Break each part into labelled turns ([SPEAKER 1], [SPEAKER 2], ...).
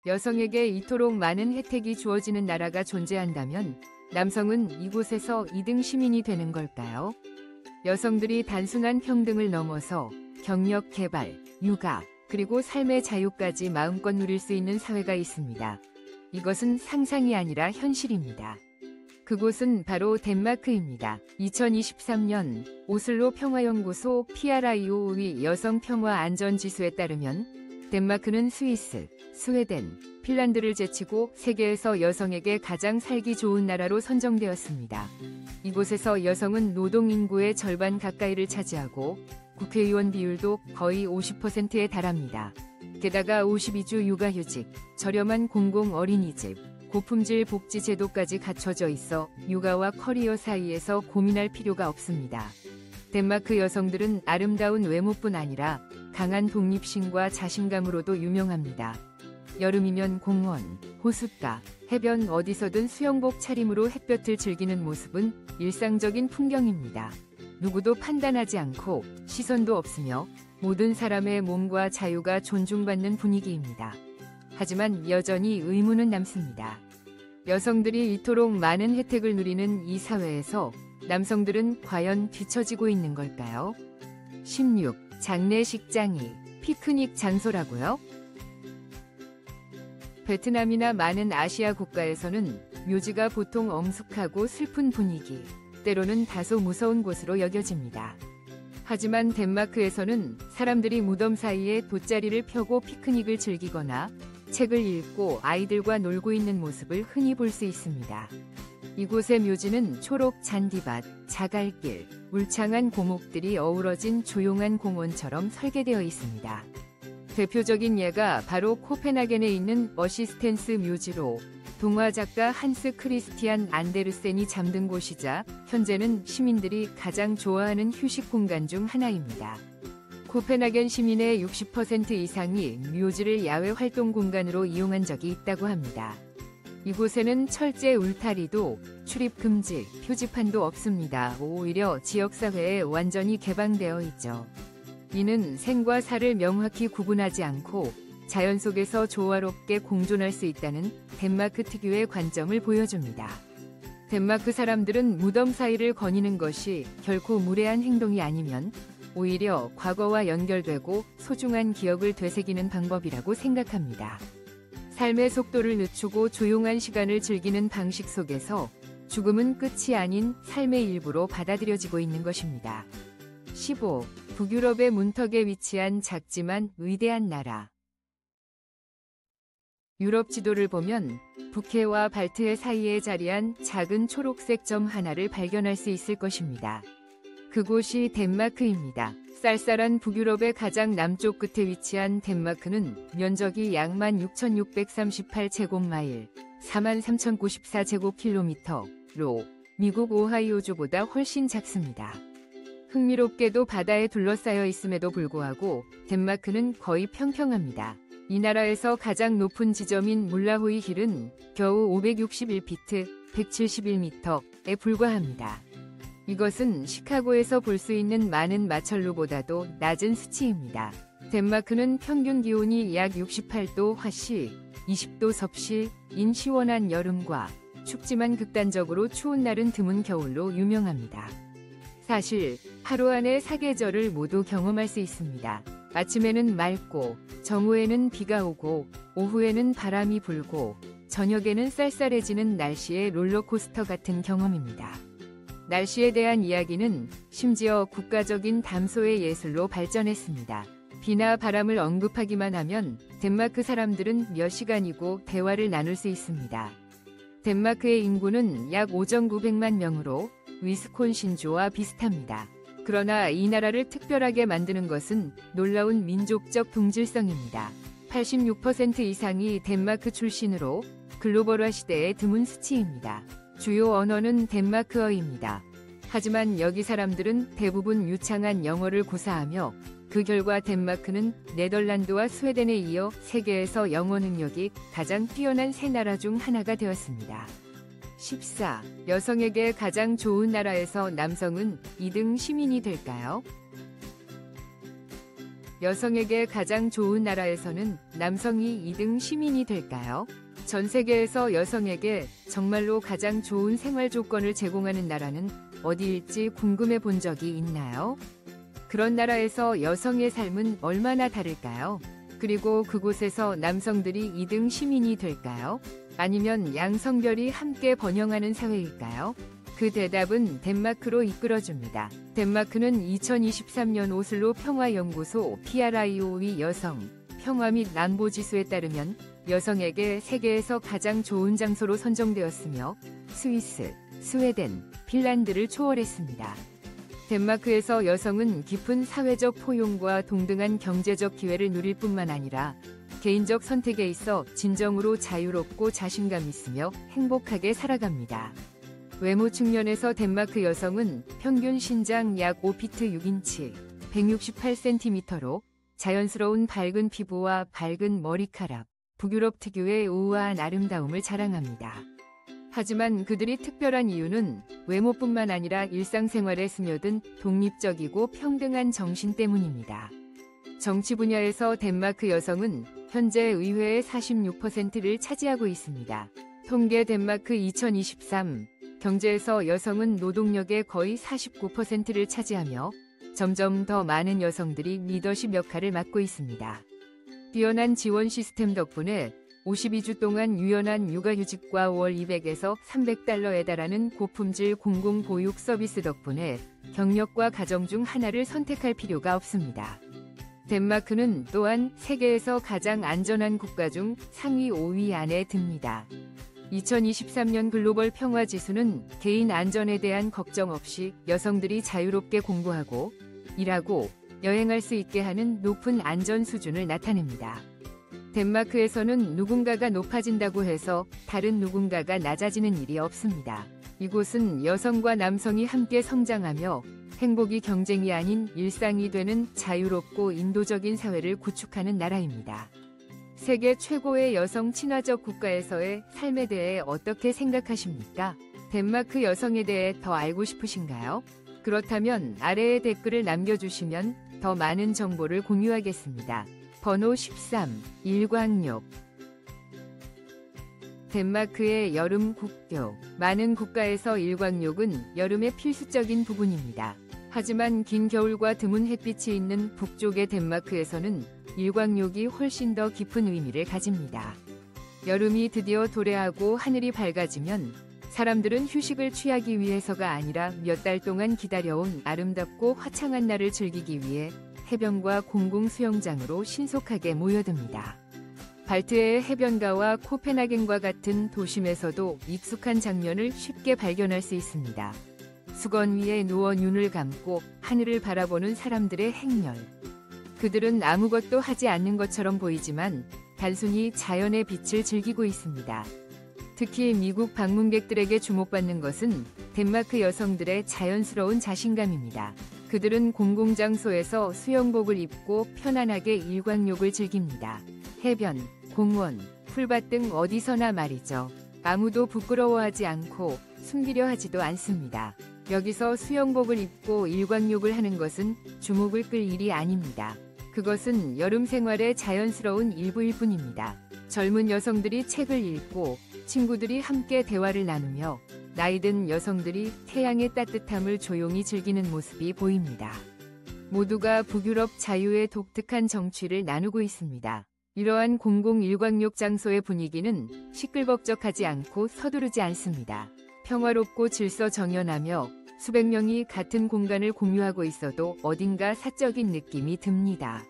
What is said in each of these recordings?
[SPEAKER 1] 여성에게 이토록 많은 혜택이 주어지는 나라가 존재한다면 남성은 이곳에서 2등 시민이 되는 걸까요? 여성들이 단순한 평등을 넘어서 경력 개발, 육아, 그리고 삶의 자유까지 마음껏 누릴 수 있는 사회가 있습니다. 이것은 상상이 아니라 현실입니다. 그곳은 바로 덴마크입니다. 2023년 오슬로 평화연구소 PRIO의 여성 평화 안전지수에 따르면 덴마크는 스위스, 스웨덴, 핀란드를 제치고 세계에서 여성에게 가장 살기 좋은 나라로 선정되었습니다. 이곳에서 여성은 노동인구의 절반 가까이를 차지하고 국회의원 비율도 거의 50%에 달합니다. 게다가 52주 육아휴직, 저렴한 공공 어린이집, 고품질 복지 제도까지 갖춰져 있어 육아와 커리어 사이에서 고민할 필요가 없습니다. 덴마크 여성들은 아름다운 외모뿐 아니라 강한 독립심과 자신감으로도 유명합니다. 여름이면 공원, 호숫가, 해변 어디서든 수영복 차림으로 햇볕을 즐기는 모습은 일상적인 풍경입니다. 누구도 판단하지 않고 시선도 없으며 모든 사람의 몸과 자유가 존중받는 분위기입니다. 하지만 여전히 의문은 남습니다. 여성들이 이토록 많은 혜택을 누리는 이 사회에서 남성들은 과연 뒤처지고 있는 걸까요? 16. 장례식장이 피크닉 장소라고요? 베트남이나 많은 아시아 국가에서는 묘지가 보통 엄숙하고 슬픈 분위기, 때로는 다소 무서운 곳으로 여겨집니다. 하지만 덴마크에서는 사람들이 무덤 사이에 돗자리를 펴고 피크닉을 즐기거나 책을 읽고 아이들과 놀고 있는 모습을 흔히 볼 수 있습니다. 이곳의 묘지는 초록 잔디밭, 자갈길, 울창한 고목들이 어우러진 조용한 공원처럼 설계되어 있습니다. 대표적인 예가 바로 코펜하겐에 있는 어시스텐스 묘지로 동화 작가 한스 크리스티안 안데르센이 잠든 곳이자 현재는 시민들이 가장 좋아하는 휴식 공간 중 하나입니다. 코펜하겐 시민의 60% 이상이 묘지를 야외 활동 공간으로 이용한 적이 있다고 합니다. 이곳에는 철제 울타리도 출입 금지, 표지판도 없습니다. 오히려 지역사회에 완전히 개방되어 있죠. 이는 생과 사를 명확히 구분하지 않고 자연 속에서 조화롭게 공존할 수 있다는 덴마크 특유의 관점을 보여줍니다. 덴마크 사람들은 무덤 사이를 거니는 것이 결코 무례한 행동이 아니면 오히려 과거와 연결되고 소중한 기억을 되새기는 방법이라고 생각합니다. 삶의 속도를 늦추고 조용한 시간을 즐기는 방식 속에서 죽음은 끝이 아닌 삶의 일부로 받아들여지고 있는 것입니다. 15. 북유럽의 문턱에 위치한 작지만 위대한 나라. 유럽 지도를 보면 북해와 발트해 사이에 자리한 작은 초록색 점 하나를 발견할 수 있을 것입니다. 그곳이 덴마크입니다. 쌀쌀한 북유럽의 가장 남쪽 끝에 위치한 덴마크는 면적이 약 16,638제곱마일, 43,094제곱킬로미터로 미국 오하이오주보다 훨씬 작습니다. 흥미롭게도 바다에 둘러싸여 있음에도 불구하고 덴마크는 거의 평평합니다. 이 나라에서 가장 높은 지점인 물라호이 힐은 겨우 561피트, 171m에 불과합니다. 이것은 시카고에서 볼 수 있는 많은 마철루보다도 낮은 수치입니다. 덴마크는 평균 기온이 약 68도 화씨, 20도 섭씨인 시원한 여름과 춥지만 극단적으로 추운 날은 드문 겨울로 유명합니다. 사실 하루 안에 사계절을 모두 경험할 수 있습니다. 아침에는 맑고 정오에는 비가 오고 오후에는 바람이 불고 저녁에는 쌀쌀해지는 날씨의 롤러코스터 같은 경험입니다. 날씨에 대한 이야기는 심지어 국가적인 담소의 예술로 발전했습니다. 비나 바람을 언급하기만 하면 덴마크 사람들은 몇 시간이고 대화를 나눌 수 있습니다. 덴마크의 인구는 약 5,900만 명으로 위스콘신주와 비슷합니다. 그러나 이 나라를 특별하게 만드는 것은 놀라운 민족적 동질성입니다. 86% 이상이 덴마크 출신으로 글로벌화 시대의 드문 수치입니다. 주요 언어는 덴마크어입니다. 하지만 여기 사람들은 대부분 유창한 영어를 구사하며 그 결과 덴마크는 네덜란드와 스웨덴에 이어 세계에서 영어 능력이 가장 뛰어난 세 나라 중 하나가 되었습니다. 14. 여성에게 가장 좋은 나라에서 남성은 2등 시민이 될까요? 여성에게 가장 좋은 나라에서는 남성이 2등 시민이 될까요? 전 세계에서 여성에게 정말로 가장 좋은 생활 조건을 제공하는 나라는 어디일지 궁금해 본 적이 있나요? 그런 나라에서 여성의 삶은 얼마나 다를까요? 그리고 그곳에서 남성들이 2등 시민이 될까요? 아니면 양성별이 함께 번영하는 사회일까요? 그 대답은 덴마크로 이끌어줍니다. 덴마크는 2023년 오슬로 평화연구소 PRIO의 여성, 평화 및 안보지수에 따르면 여성에게 세계에서 가장 좋은 장소로 선정되었으며 스위스, 스웨덴, 핀란드를 초월했습니다. 덴마크에서 여성은 깊은 사회적 포용과 동등한 경제적 기회를 누릴 뿐만 아니라 개인적 선택에 있어 진정으로 자유롭고 자신감 있으며 행복하게 살아갑니다. 외모 측면에서 덴마크 여성은 평균 신장 약 5피트 6인치, 168cm로 자연스러운 밝은 피부와 밝은 머리카락, 북유럽 특유의 우아한 아름다움을 자랑합니다. 하지만 그들이 특별한 이유는 외모뿐만 아니라 일상생활에 스며든 독립적이고 평등한 정신 때문입니다. 정치 분야에서 덴마크 여성은 현재 의회의 46%를 차지하고 있습니다. 통계 덴마크 2023 경제에서 여성은 노동력의 거의 49%를 차지하며 점점 더 많은 여성들이 리더십 역할을 맡고 있습니다. 뛰어난 지원 시스템 덕분에 52주 동안 유연한 육아휴직과 월 200에서 300달러에 달하는 고품질 공공보육 서비스 덕분에 경력과 가정 중 하나를 선택할 필요가 없습니다. 덴마크는 또한 세계에서 가장 안전한 국가 중 상위 5위 안에 듭니다. 2023년 글로벌 평화 지수는 개인 안전에 대한 걱정 없이 여성들이 자유롭게 공부하고 일하고 여행할 수 있게 하는 높은 안전 수준을 나타냅니다. 덴마크에서는 누군가가 높아진다고 해서 다른 누군가가 낮아지는 일이 없습니다. 이곳은 여성과 남성이 함께 성장하며 행복이 경쟁이 아닌 일상이 되는 자유롭고 인도적인 사회를 구축하는 나라입니다. 세계 최고의 여성 친화적 국가에서의 삶에 대해 어떻게 생각하십니까? 덴마크 여성에 대해 더 알고 싶으신가요? 그렇다면 아래에 댓글을 남겨주시면 더 많은 정보를 공유하겠습니다. 번호 13. 일광욕. 덴마크의 여름 국교. 많은 국가에서 일광욕은 여름의 필수적인 부분입니다. 하지만 긴 겨울과 드문 햇빛이 있는 북쪽의 덴마크에서는 일광욕이 훨씬 더 깊은 의미를 가집니다. 여름이 드디어 도래하고 하늘이 밝아지면 사람들은 휴식을 취하기 위해서가 아니라 몇 달 동안 기다려온 아름답고 화창한 날을 즐기기 위해 해변과 공공 수영장으로 신속하게 모여듭니다. 발트해의 해변가와 코펜하겐과 같은 도심에서도 익숙한 장면을 쉽게 발견할 수 있습니다. 수건 위에 누워 눈을 감고 하늘을 바라보는 사람들의 행렬. 그들은 아무것도 하지 않는 것처럼 보이지만 단순히 자연의 빛을 즐기고 있습니다. 특히 미국 방문객들에게 주목받는 것은 덴마크 여성들의 자연스러운 자신감입니다. 그들은 공공장소에서 수영복을 입고 편안하게 일광욕을 즐깁니다. 해변, 공원, 풀밭 등 어디서나 말이죠. 아무도 부끄러워하지 않고 숨기려 하지도 않습니다. 여기서 수영복을 입고 일광욕을 하는 것은 주목을 끌 일이 아닙니다. 그것은 여름 생활의 자연스러운 일부일 뿐입니다. 젊은 여성들이 책을 읽고 친구들이 함께 대화를 나누며 나이든 여성들이 태양의 따뜻함을 조용히 즐기는 모습이 보입니다. 모두가 북유럽 자유의 독특한 정취를 나누고 있습니다. 이러한 공공 일광욕 장소의 분위기는 시끌벅적하지 않고 서두르지 않습니다. 평화롭고 질서정연하며 수백 명이 같은 공간을 공유하고 있어도 어딘가 사적인 느낌이 듭니다.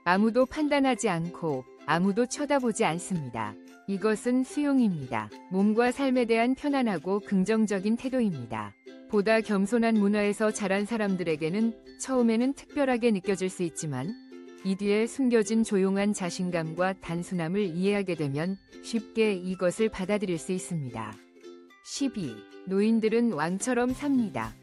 [SPEAKER 1] 아무도 판단하지 않고 아무도 쳐다보지 않습니다. 이것은 수용입니다. 몸과 삶에 대한 편안하고 긍정적인 태도입니다. 보다 겸손한 문화에서 자란 사람들에게는 처음에는 특별하게 느껴질 수 있지만 이 뒤에 숨겨진 조용한 자신감과 단순함을 이해하게 되면 쉽게 이것을 받아들일 수 있습니다. 12. 노인들은 왕처럼 삽니다.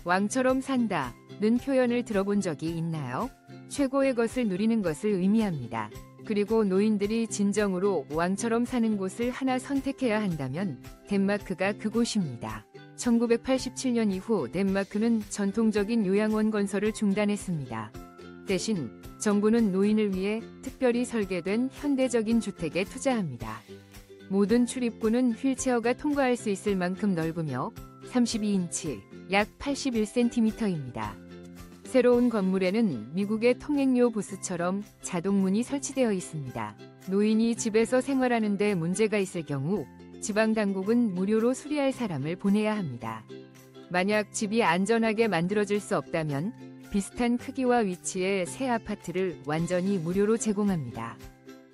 [SPEAKER 1] 왕처럼 산다는 표현을 들어본 적이 있나요? 최고의 것을 누리는 것을 의미합니다. 그리고 노인들이 진정으로 왕처럼 사는 곳을 하나 선택해야 한다면 덴마크가 그곳입니다. 1987년 이후 덴마크는 전통적인 요양원 건설을 중단했습니다. 대신 정부는 노인을 위해 특별히 설계된 현대적인 주택에 투자합니다. 모든 출입구는 휠체어가 통과할 수 있을 만큼 넓으며 32인치, 약 81cm입니다. 새로운 건물에는 미국의 통행료 부스처럼 자동문이 설치되어 있습니다. 노인이 집에서 생활하는 데 문제가 있을 경우 지방당국은 무료로 수리할 사람을 보내야 합니다. 만약 집이 안전하게 만들어질 수 없다면 비슷한 크기와 위치의 새 아파트를 완전히 무료로 제공합니다.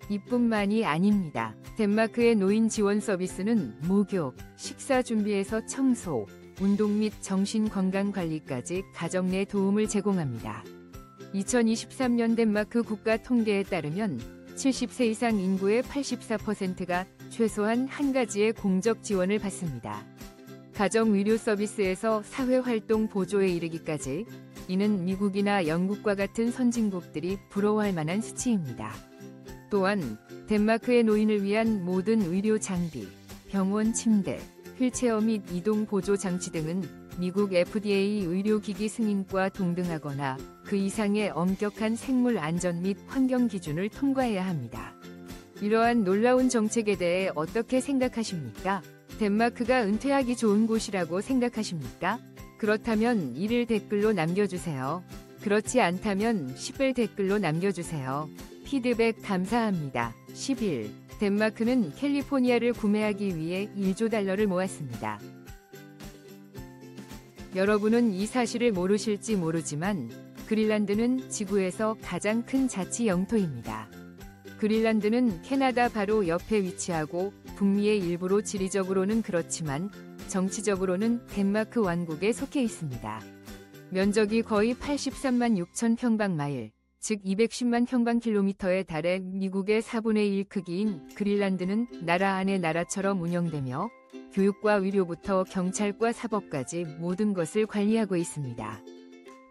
[SPEAKER 1] 이뿐만이 아닙니다. 덴마크의 노인 지원 서비스는 목욕, 식사 준비에서 청소, 운동 및 정신건강관리까지 가정 내 도움을 제공합니다. 2023년 덴마크 국가 통계에 따르면 70세 이상 인구의 84%가 최소한 한 가지의 공적 지원을 받습니다. 가정 의료 서비스에서 사회활동 보조에 이르기까지 이는 미국이나 영국과 같은 선진국들이 부러워할 만한 수치입니다. 또한 덴마크의 노인을 위한 모든 의료 장비, 병원 침대, 휠체어 및 이동 보조 장치 등은 미국 FDA 의료기기 승인과 동등하거나 그 이상의 엄격한 생물 안전 및 환경 기준을 통과해야 합니다. 이러한 놀라운 정책에 대해 어떻게 생각하십니까? 덴마크가 은퇴하기 좋은 곳이라고 생각하십니까? 그렇다면 1을 댓글로 남겨주세요. 그렇지 않다면 10을 댓글로 남겨주세요. 피드백 감사합니다. 11. 덴마크는 캘리포니아를 구매하기 위해 1조 달러를 모았습니다. 여러분은 이 사실을 모르실지 모르지만 그린란드는 지구에서 가장 큰 자치 영토입니다. 그린란드는 캐나다 바로 옆에 위치하고 북미의 일부로 지리적으로는 그렇지만 정치적으로는 덴마크 왕국에 속해 있습니다. 면적이 거의 83만 6천 평방마일, 즉 210만 평방킬로미터에 달해 미국의 4분의 1 크기인 그린란드는 나라 안의 나라처럼 운영되며 교육과 의료부터 경찰과 사법까지 모든 것을 관리하고 있습니다.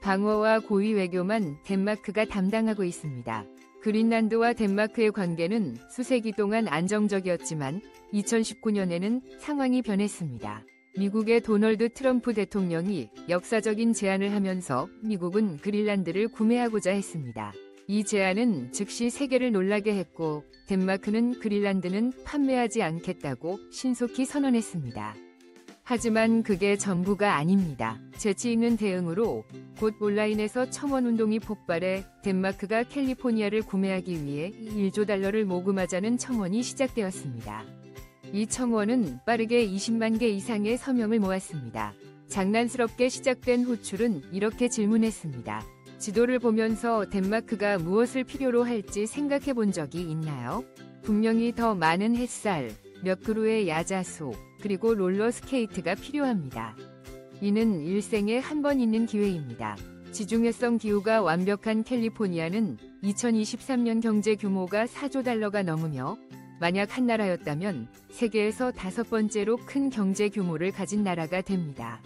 [SPEAKER 1] 방어와 고위 외교만 덴마크가 담당하고 있습니다. 그린란드와 덴마크의 관계는 수세기 동안 안정적이었지만 2019년에는 상황이 변했습니다. 미국의 도널드 트럼프 대통령이 역사적인 제안을 하면서 미국은 그린란드를 구매하고자 했습니다. 이 제안은 즉시 세계를 놀라게 했고 덴마크는 그린란드는 판매하지 않겠다고 신속히 선언했습니다. 하지만 그게 전부가 아닙니다. 재치 있는 대응으로 곧 온라인에서 청원운동이 폭발해 덴마크가 캘리포니아를 구매하기 위해 1조 달러를 모금하자는 청원이 시작되었습니다. 이 청원은 빠르게 20만 개 이상의 서명을 모았습니다. 장난스럽게 시작된 호출은 이렇게 질문했습니다. 지도를 보면서 덴마크가 무엇을 필요로 할지 생각해 본 적이 있나요? 분명히 더 많은 햇살, 몇 그루의 야자수, 그리고 롤러스케이트가 필요합니다. 이는 일생에 한 번 있는 기회입니다. 지중해성 기후가 완벽한 캘리포니아는 2023년 경제 규모가 4조 달러가 넘으며 만약 한 나라였다면 세계에서 5번째로 큰 경제 규모를 가진 나라가 됩니다.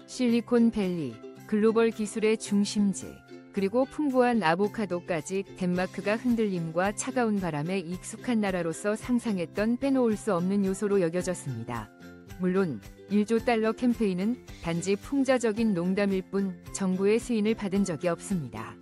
[SPEAKER 1] 실리콘밸리, 글로벌 기술의 중심지, 그리고 풍부한 아보카도까지 덴마크가 흔들림과 차가운 바람에 익숙한 나라로서 상상했던 빼놓을 수 없는 요소로 여겨졌습니다. 물론 1조 달러 캠페인은 단지 풍자적인 농담일 뿐 정부의 승인을 받은 적이 없습니다.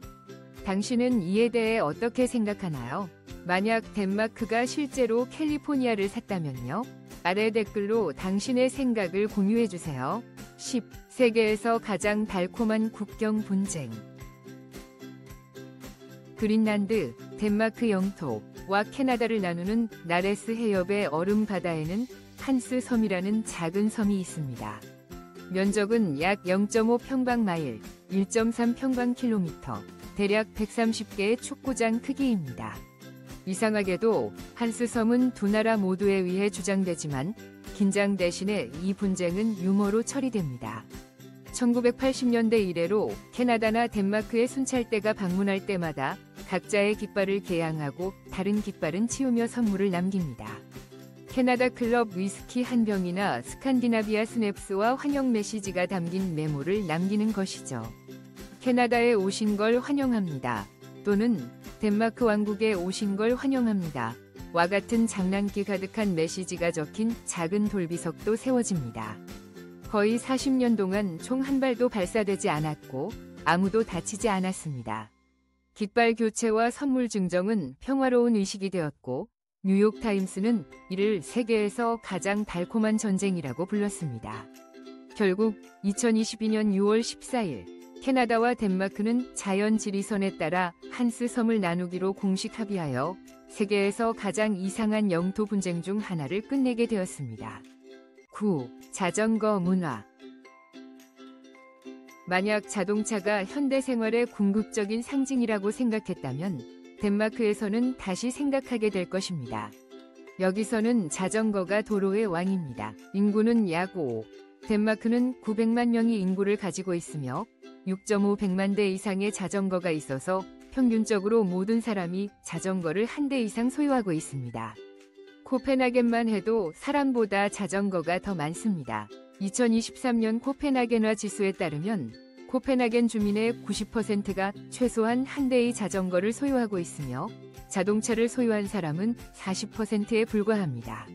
[SPEAKER 1] 당신은 이에 대해 어떻게 생각하나요? 만약 덴마크가 실제로 캘리포니아를 샀다면요? 아래 댓글로 당신의 생각을 공유해주세요. 10. 세계에서 가장 달콤한 국경 분쟁. 그린란드, 덴마크 영토와 캐나다를 나누는 나레스 해협의 얼음 바다에는 한스 섬이라는 작은 섬이 있습니다. 면적은 약 0.5 평방마일, 1.3 평방킬로미터, 대략 130개의 축구장 크기입니다. 이상하게도 한스 섬은 두 나라 모두에 의해 주장되지만 긴장 대신에 이 분쟁은 유머로 처리됩니다. 1980년대 이래로 캐나다나 덴마크의 순찰대가 방문할 때마다 각자의 깃발을 개양하고 다른 깃발은 치우며 선물을 남깁니다. 캐나다 클럽 위스키 한 병이나 스칸디나비아 스냅스와 환영 메시지가 담긴 메모를 남기는 것이죠. 캐나다에 오신 걸 환영합니다. 또는 덴마크 왕국에 오신 걸 환영합니다. 와 같은 장난기 가득한 메시지가 적힌 작은 돌비석도 세워집니다. 거의 40년 동안 총 한 발도 발사되지 않았고 아무도 다치지 않았습니다. 깃발 교체와 선물 증정은 평화로운 의식이 되었고 뉴욕타임스는 이를 세계에서 가장 달콤한 전쟁이라고 불렀습니다. 결국 2022년 6월 14일 캐나다와 덴마크는 자연 지리선에 따라 한스 섬을 나누기로 공식 합의하여 세계에서 가장 이상한 영토 분쟁 중 하나를 끝내게 되었습니다. 9. 자전거 문화. 만약 자동차가 현대 생활의 궁극적인 상징이라고 생각했다면 덴마크에서는 다시 생각하게 될 것입니다. 여기서는 자전거가 도로의 왕입니다. 인구는 약 5. 덴마크는 900만 명의 인구를 가지고 있으며 6.5백만 대 이상의 자전거가 있어서 평균적으로 모든 사람이 자전거를 한 대 이상 소유하고 있습니다. 코펜하겐만 해도 사람보다 자전거가 더 많습니다. 2023년 코펜하겐화 지수에 따르면 코펜하겐 주민의 90%가 최소한 한 대의 자전거를 소유하고 있으며 자동차를 소유한 사람은 40%에 불과합니다.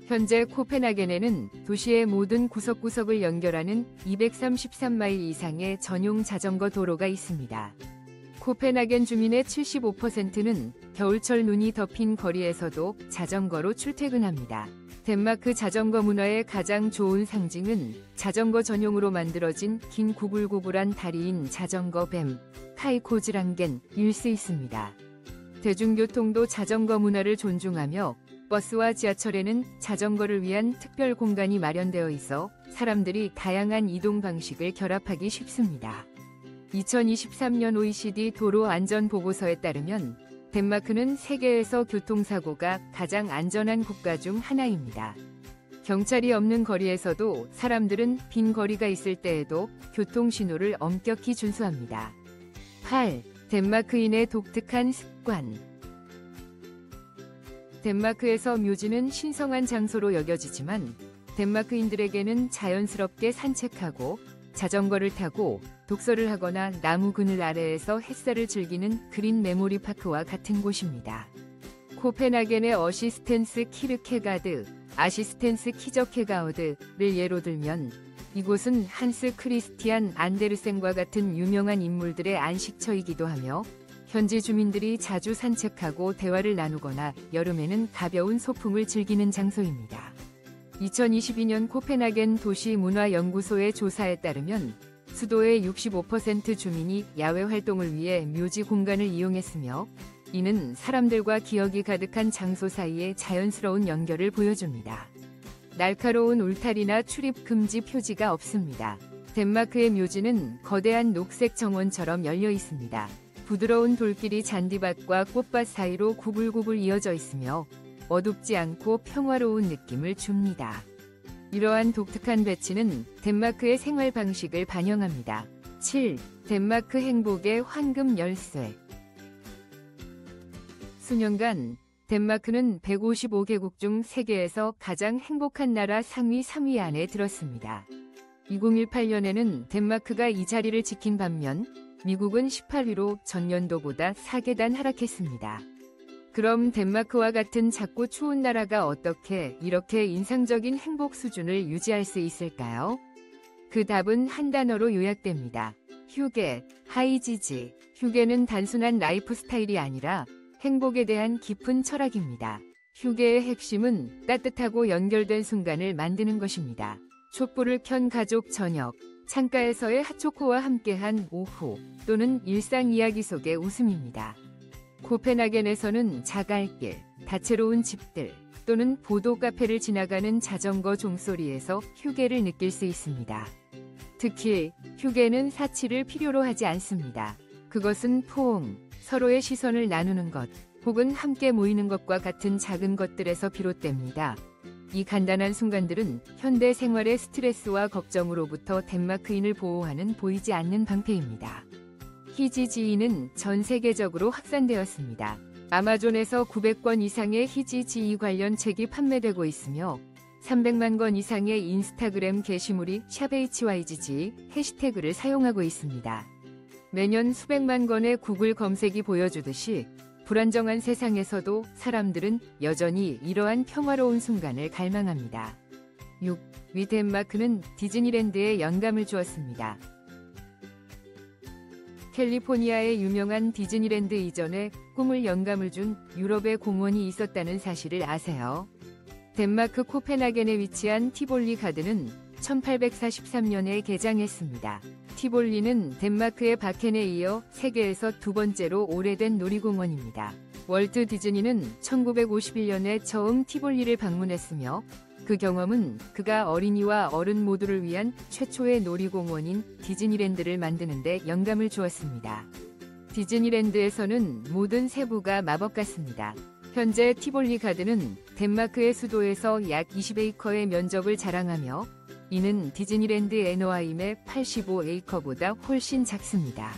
[SPEAKER 1] 현재 코펜하겐에는 도시의 모든 구석구석을 연결하는 233마일 이상의 전용 자전거 도로가 있습니다. 코펜하겐 주민의 75%는 겨울철 눈이 덮인 거리에서도 자전거로 출퇴근합니다. 덴마크 자전거 문화의 가장 좋은 상징은 자전거 전용으로 만들어진 긴 구불구불한 다리인 자전거 뱀, 카이코즈랑겐일 수 있습니다. 대중교통도 자전거 문화를 존중하며 버스와 지하철에는 자전거를 위한 특별 공간이 마련되어 있어 사람들이 다양한 이동 방식을 결합하기 쉽습니다. 2023년 OECD 도로 안전 보고서에 따르면 덴마크는 세계에서 교통사고가 가장 안전한 국가 중 하나입니다. 경찰이 없는 거리에서도 사람들은 빈 거리가 있을 때에도 교통신호를 엄격히 준수합니다. 8. 덴마크인의 독특한 습관. 덴마크에서 묘지는 신성한 장소로 여겨지지만 덴마크인들에게는 자연스럽게 산책하고 자전거를 타고 독서를 하거나 나무 그늘 아래에서 햇살을 즐기는 그린 메모리 파크와 같은 곳입니다. 코펜하겐의 어시스텐스 키르케가드, 아시스텐스 키저케가우드를 예로 들면 이곳은 한스 크리스티안 안데르센과 같은 유명한 인물들의 안식처이기도 하며 현지 주민들이 자주 산책하고 대화를 나누거나 여름에는 가벼운 소풍을 즐기는 장소입니다. 2022년 코펜하겐 도시문화연구소의 조사에 따르면 수도의 65% 주민이 야외 활동을 위해 묘지 공간을 이용했으며 이는 사람들과 기억이 가득한 장소 사이의 자연스러운 연결을 보여줍니다. 날카로운 울타리나 출입 금지 표지가 없습니다. 덴마크의 묘지는 거대한 녹색 정원처럼 열려 있습니다. 부드러운 돌길이 잔디밭과 꽃밭 사이로 구불구불 이어져 있으며 어둡지 않고 평화로운 느낌을 줍니다. 이러한 독특한 배치는 덴마크의 생활 방식을 반영합니다. 7. 덴마크 행복의 황금 열쇠. 수년간 덴마크는 155개국 중 세계에서 가장 행복한 나라 상위 3위 안에 들었습니다. 2018년에는 덴마크가 이 자리를 지킨 반면 미국은 18위로 전년도보다 4계단 하락했습니다. 그럼 덴마크와 같은 작고 추운 나라가 어떻게 이렇게 인상적인 행복 수준을 유지할 수 있을까요? 그 답은 한 단어로 요약됩니다. 휴게, 하이지지. 휴게는 단순한 라이프 스타일이 아니라 행복에 대한 깊은 철학입니다. 휴게의 핵심은 따뜻하고 연결된 순간을 만드는 것입니다. 촛불을 켠 가족 저녁, 창가에서의 핫초코와 함께한 오후, 또는 일상 이야기 속의 웃음입니다. 코펜하겐에서는 자갈길, 다채로운 집들, 또는 보도 카페를 지나가는 자전거 종소리에서 휴게를 느낄 수 있습니다. 특히 휴게는 사치를 필요로 하지 않습니다. 그것은 포옹, 서로의 시선을 나누는 것, 혹은 함께 모이는 것과 같은 작은 것들에서 비롯됩니다. 이 간단한 순간들은 현대 생활의 스트레스와 걱정으로부터 덴마크인을 보호하는 보이지 않는 방패입니다. 히지지이는 전 세계적으로 확산되었습니다. 아마존에서 900권 이상의 히지지이 관련 책이 판매되고 있으며 300만 권 이상의 인스타그램 게시물이 샵HYGG 해시태그를 사용하고 있습니다. 매년 수백만 건의 구글 검색이 보여주듯이 불안정한 세상에서도 사람들은 여전히 이러한 평화로운 순간을 갈망합니다. 6. 위 덴마크는 디즈니랜드에 영감을 주었습니다. 캘리포니아의 유명한 디즈니랜드 이전에 꿈을 영감을 준 유럽의 공원이 있었다는 사실을 아세요? 덴마크 코펜하겐에 위치한 티볼리 가든은 1843년에 개장했습니다. 티볼리는 덴마크의 바켄에 이어 세계에서 두 번째로 오래된 놀이공원입니다. 월트 디즈니는 1951년에 처음 티볼리를 방문했으며 그 경험은 그가 어린이와 어른 모두를 위한 최초의 놀이공원인 디즈니랜드를 만드는 데 영감을 주었습니다. 디즈니랜드에서는 모든 세부가 마법 같습니다. 현재 티볼리 가든은 덴마크의 수도에서 약 20에이커의 면적을 자랑하며 이는 디즈니랜드 애너하임의 85에이커보다 훨씬 작습니다.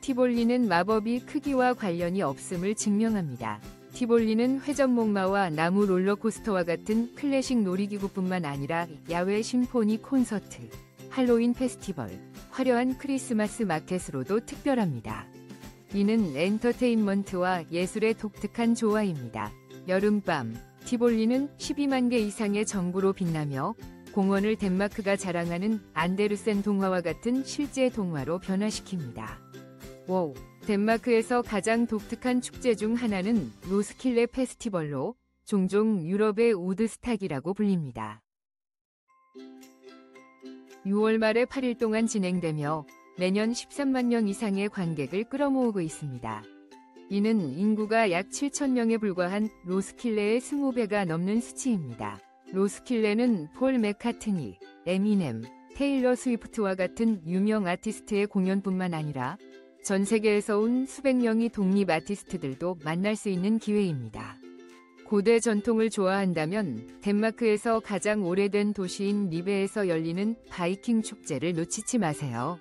[SPEAKER 1] 티볼리는 마법이 크기와 관련이 없음을 증명합니다. 티볼리는 회전목마와 나무 롤러코스터와 같은 클래식 놀이기구뿐만 아니라 야외 심포니 콘서트, 할로윈 페스티벌, 화려한 크리스마스 마켓으로도 특별합니다. 이는 엔터테인먼트와 예술의 독특한 조화입니다. 여름밤, 티볼리는 12만 개 이상의 전구로 빛나며 공원을 덴마크가 자랑하는 안데르센 동화와 같은 실제 동화로 변화시킵니다. 워우! 덴마크에서 가장 독특한 축제 중 하나는 로스킬레 페스티벌로 종종 유럽의 우드스탁이라고 불립니다. 6월 말에 8일 동안 진행되며 매년 13만 명 이상의 관객을 끌어모으고 있습니다. 이는 인구가 약 7,000명에 불과한 로스킬레의 20배가 넘는 수치입니다. 로스킬레는 폴 맥카트니, 에미넴, 테일러 스위프트와 같은 유명 아티스트의 공연뿐만 아니라 전 세계에서 온 수백 명의 독립 아티스트들도 만날 수 있는 기회입니다. 고대 전통을 좋아한다면 덴마크에서 가장 오래된 도시인 리베에서 열리는 바이킹 축제를 놓치지 마세요.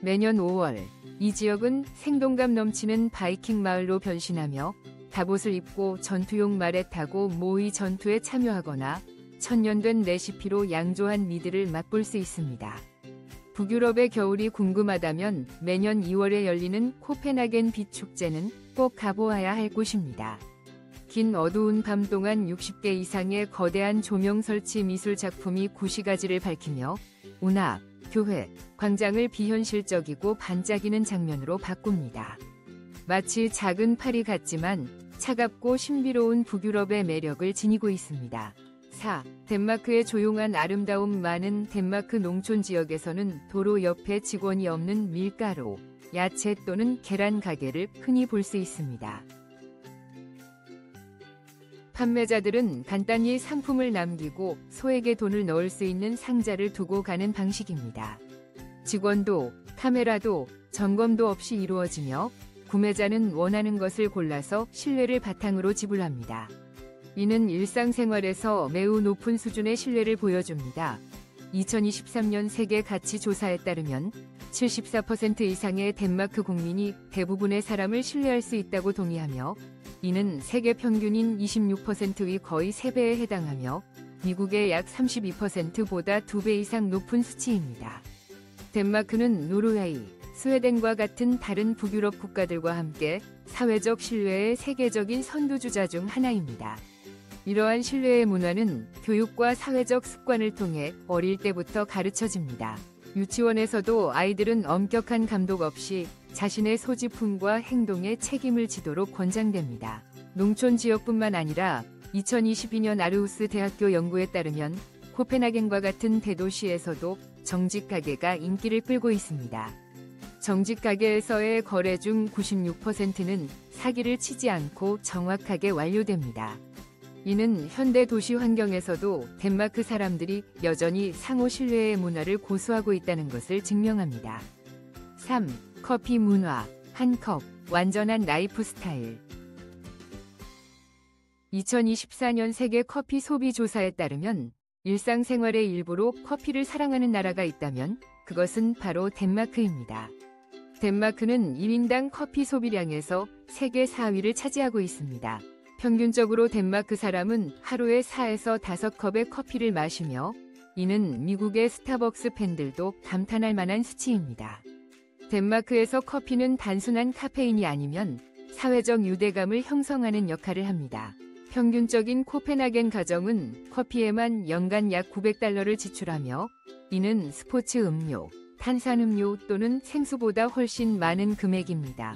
[SPEAKER 1] 매년 5월, 이 지역은 생동감 넘치는 바이킹 마을로 변신하며 갑옷을 입고 전투용 말에 타고 모의 전투에 참여하거나 천년된 레시피로 양조한 미드를 맛볼 수 있습니다. 북유럽의 겨울이 궁금하다면 매년 2월에 열리는 코펜하겐 빛 축제는 꼭 가보아야 할 곳입니다. 긴 어두운 밤 동안 60개 이상의 거대한 조명 설치 미술 작품이 구시가지를 밝히며 운하, 교회, 광장을 비현실적이고 반짝이는 장면으로 바꿉니다. 마치 작은 파리 같지만 차갑고 신비로운 북유럽의 매력을 지니고 있습니다. 4. 덴마크의 조용한 아름다움. 많은 덴마크 농촌 지역에서는 도로 옆에 직원이 없는 밀가루, 야채 또는 계란 가게를 흔히 볼 수 있습니다. 판매자들은 간단히 상품을 남기고 소에게 돈을 넣을 수 있는 상자를 두고 가는 방식입니다. 직원도, 카메라도, 점검도 없이 이루어지며 구매자는 원하는 것을 골라서 신뢰를 바탕으로 지불합니다. 이는 일상생활에서 매우 높은 수준의 신뢰를 보여줍니다. 2023년 세계 가치 조사에 따르면 74% 이상의 덴마크 국민이 대부분의 사람을 신뢰할 수 있다고 동의하며 이는 세계 평균인 26%의 거의 3배에 해당하며 미국의 약 32%보다 2배 이상 높은 수치입니다. 덴마크는 노르웨이, 스웨덴과 같은 다른 북유럽 국가들과 함께 사회적 신뢰의 세계적인 선두주자 중 하나입니다. 이러한 신뢰의 문화는 교육과 사회적 습관을 통해 어릴 때부터 가르쳐집니다. 유치원에서도 아이들은 엄격한 감독 없이 자신의 소지품과 행동에 책임을 지도록 권장됩니다. 농촌 지역뿐만 아니라 2022년 아르후스 대학교 연구에 따르면 코펜하겐과 같은 대도시에서도 정직 가게가 인기를 끌고 있습니다. 정직 가게에서의 거래 중 96%는 사기를 치지 않고 정확하게 완료됩니다. 이는 현대 도시 환경에서도 덴마크 사람들이 여전히 상호 신뢰의 문화를 고수하고 있다는 것을 증명합니다. 3. 커피 문화, 한 컵, 완전한 라이프 스타일. 2024년 세계 커피 소비 조사에 따르면 일상생활의 일부로 커피를 사랑하는 나라가 있다면 그것은 바로 덴마크입니다. 덴마크는 1인당 커피 소비량에서 세계 4위를 차지하고 있습니다. 평균적으로 덴마크 사람은 하루에 4에서 5컵의 커피를 마시며 이는 미국의 스타벅스 팬들도 감탄할 만한 수치입니다. 덴마크에서 커피는 단순한 카페인이 아니면 사회적 유대감을 형성하는 역할을 합니다. 평균적인 코펜하겐 가정은 커피에만 연간 약 $900를 지출하며 이는 스포츠 음료, 탄산음료 또는 생수보다 훨씬 많은 금액입니다.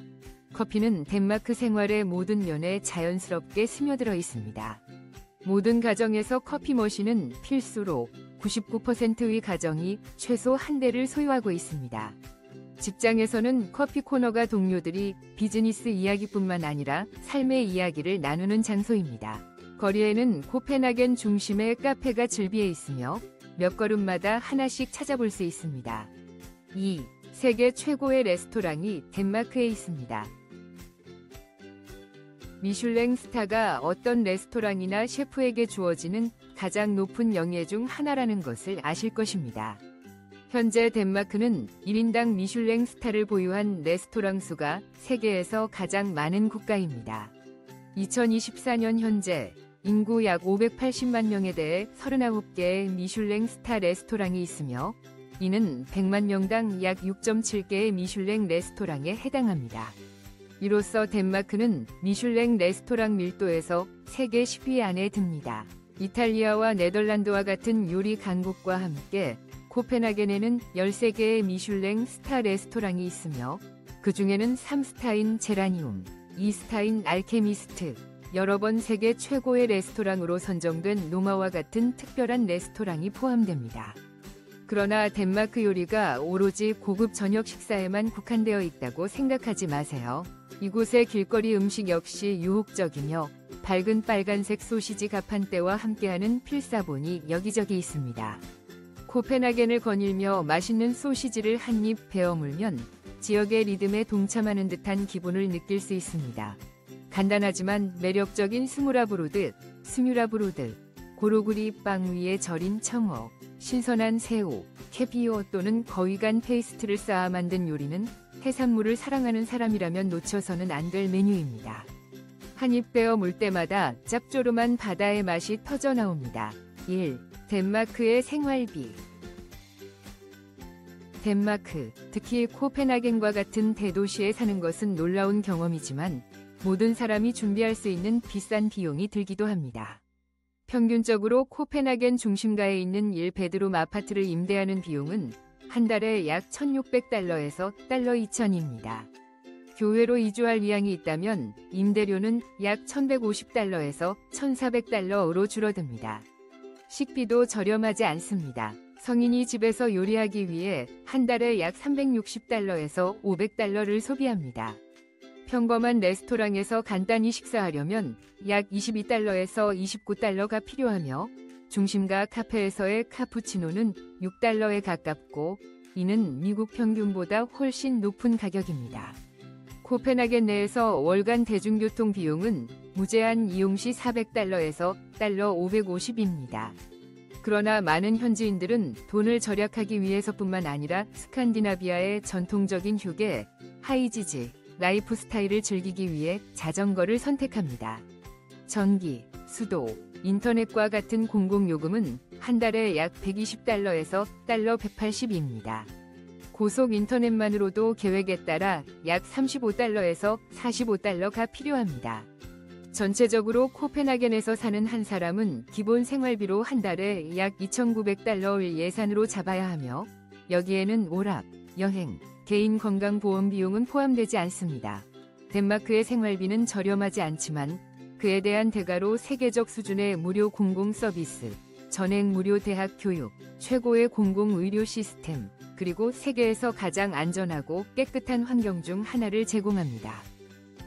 [SPEAKER 1] 커피는 덴마크 생활의 모든 면에 자연스럽게 스며들어 있습니다. 모든 가정에서 커피 머신은 필수로 99%의 가정이 최소 한 대를 소유하고 있습니다. 직장에서는 커피 코너가 동료들이 비즈니스 이야기뿐만 아니라 삶의 이야기를 나누는 장소입니다. 거리에는 코펜하겐 중심의 카페가 즐비해 있으며 몇 걸음마다 하나씩 찾아볼 수 있습니다. 2. 세계 최고의 레스토랑이 덴마크에 있습니다. 미슐랭 스타가 어떤 레스토랑이나 셰프에게 주어지는 가장 높은 영예 중 하나라는 것을 아실 것입니다. 현재 덴마크는 1인당 미슐랭 스타를 보유한 레스토랑 수가 세계에서 가장 많은 국가입니다. 2024년 현재 인구 약 580만 명에 대해 39개의 미슐랭 스타 레스토랑이 있으며 이는 100만 명당 약 6.7개의 미슐랭 레스토랑에 해당합니다. 이로써 덴마크는 미슐랭 레스토랑 밀도에서 세계 10위 안에 듭니다. 이탈리아와 네덜란드와 같은 요리 강국과 함께 코펜하겐에는 13개의 미슐랭 스타 레스토랑이 있으며 그 중에는 3스타인 제라니움, 2스타인 알케미스트, 여러 번 세계 최고의 레스토랑으로 선정된 노마와 같은 특별한 레스토랑이 포함됩니다. 그러나 덴마크 요리가 오로지 고급 저녁 식사에만 국한되어 있다고 생각하지 마세요. 이곳의 길거리 음식 역시 유혹적이며 밝은 빨간색 소시지 가판대와 함께하는 필사본이 여기저기 있습니다. 코펜하겐을 거닐며 맛있는 소시지를 한 입 베어 물면 지역의 리듬에 동참하는 듯한 기분을 느낄 수 있습니다. 간단하지만 매력적인 스뮤라브로드, 고로구리 빵 위에 절인 청어, 신선한 새우, 캐비어 또는 거위간 페이스트를 쌓아 만든 요리는 해산물을 사랑하는 사람이라면 놓쳐서는 안 될 메뉴입니다. 한 입 베어 물 때마다 짭조름한 바다의 맛이 터져 나옵니다. 1. 덴마크의 생활비. 덴마크, 특히 코펜하겐과 같은 대도시에 사는 것은 놀라운 경험이지만 모든 사람이 준비할 수 있는 비싼 비용이 들기도 합니다. 평균적으로 코펜하겐 중심가에 있는 1베드룸 아파트를 임대하는 비용은 한 달에 약 1,600달러에서 달러 2,000입니다. 교외로 이주할 의향이 있다면 임대료는 약 1,150달러에서 1,400달러로 줄어듭니다. 식비도 저렴하지 않습니다. 성인이 집에서 요리하기 위해 한 달에 약 360달러에서 500달러를 소비합니다. 평범한 레스토랑에서 간단히 식사하려면 약 22달러에서 29달러가 필요하며 중심가 카페에서의 카푸치노는 6달러에 가깝고 이는 미국 평균보다 훨씬 높은 가격입니다. 코펜하겐 내에서 월간 대중교통 비용은 무제한 이용 시 400달러에서 달러 550입니다. 그러나 많은 현지인들은 돈을 절약하기 위해서뿐만 아니라 스칸디나비아의 전통적인 휴게, 하이지지, 라이프 스타일을 즐기기 위해 자전거를 선택합니다. 전기, 수도, 인터넷과 같은 공공요금은 한 달에 약 120달러에서 달러 180입니다. 고속 인터넷만으로도 계획에 따라 약 35달러에서 45달러가 필요합니다. 전체적으로 코펜하겐에서 사는 한 사람은 기본 생활비로 한 달에 약 2,900달러를 예산으로 잡아야 하며 여기에는 오락, 여행, 개인 건강보험 비용은 포함되지 않습니다. 덴마크의 생활비는 저렴하지 않지만 그에 대한 대가로 세계적 수준의 무료 공공 서비스, 전액 무료 대학 교육, 최고의 공공 의료 시스템, 그리고 세계에서 가장 안전하고 깨끗한 환경 중 하나를 제공합니다.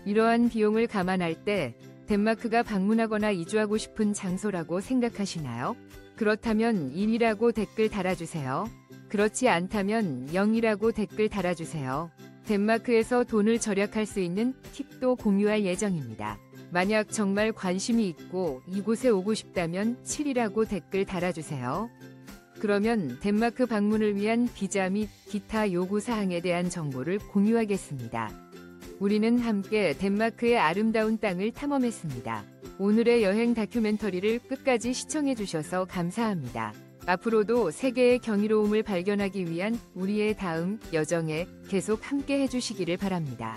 [SPEAKER 1] 이러한 비용을 감안할 때 덴마크가 방문하거나 이주하고 싶은 장소라고 생각하시나요? 그렇다면 1이라고 댓글 달아주세요. 그렇지 않다면 0이라고 댓글 달아주세요. 덴마크에서 돈을 절약할 수 있는 팁도 공유할 예정입니다. 만약 정말 관심이 있고 이곳에 오고 싶다면 7이라고 댓글 달아주세요. 그러면 덴마크 방문을 위한 비자 및 기타 요구사항에 대한 정보를 공유하겠습니다. 우리는 함께 덴마크의 아름다운 땅을 탐험했습니다. 오늘의 여행 다큐멘터리를 끝까지 시청해주셔서 감사합니다. 앞으로도 세계의 경이로움을 발견하기 위한 우리의 다음 여정에 계속 함께 해주시기를 바랍니다.